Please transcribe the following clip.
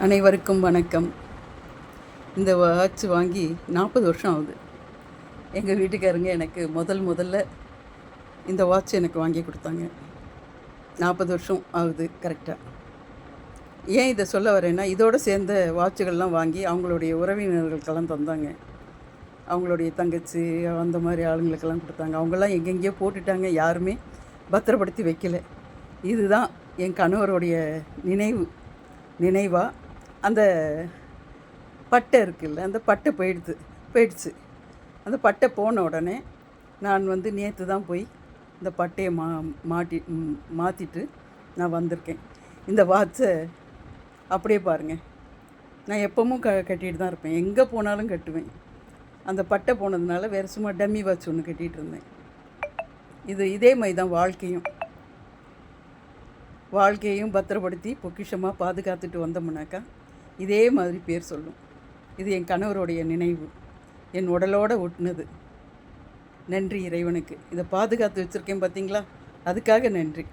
அனைவருக்கும் வணக்கம். இந்த வாட்ச் வாங்கி 40 வருஷம் ஆகுது. எங்கள் வீட்டுக்காரங்க எனக்கு முதல்ல இந்த வாட்ச் எனக்கு வாங்கி கொடுத்தாங்க. 40 வருஷம் ஆகுது கரெக்டாக. ஏன் இதை சொல்ல வரேன்னா, இதோடு சேர்ந்த வாட்சுகள்லாம் வாங்கி அவங்களுடைய உறவினர்களுக்கெல்லாம் தந்தாங்க. அவங்களுடைய தங்கச்சி அந்த மாதிரி ஆளுங்களுக்கெல்லாம் கொடுத்தாங்க. அவங்கெல்லாம் எங்கெங்கேயோ போட்டுட்டாங்க, யாருமே பத்திரப்படுத்தி வைக்கல. இதுதான் என் கணவருடைய நினைவாக அந்த பட்டை இருக்குல்ல, அந்த பட்டை போயிடுச்சு. அந்த பட்டை போன உடனே நான் நேற்று தான் போய் இந்த பட்டையை மாற்றிட்டு நான் வந்திருக்கேன். இந்த வாட்சை அப்படியே பாருங்கள். நான் எப்பவும் கட்டிகிட்டு தான் இருப்பேன், எங்கே போனாலும் கட்டுவேன். அந்த பட்டை போனதுனால வேறு சும்மா டம்மி வாட்ச் ஒன்று கட்டிகிட்டு இருந்தேன். இதே மாதிரி தான் வாழ்க்கையும் பத்திரப்படுத்தி பொக்கிஷமாக பாதுகாத்துட்டு வந்தோம்னாக்கா இதே மாதிரி பேர் சொல்லும். இது என் கணவருடைய நினைவு, என் உடலோடு ஒட்டினது. நன்றி இறைவனுக்கு. இதை பாதுகாத்து வச்சுருக்கேன் பார்த்தீங்களா, அதுக்காக நன்றி.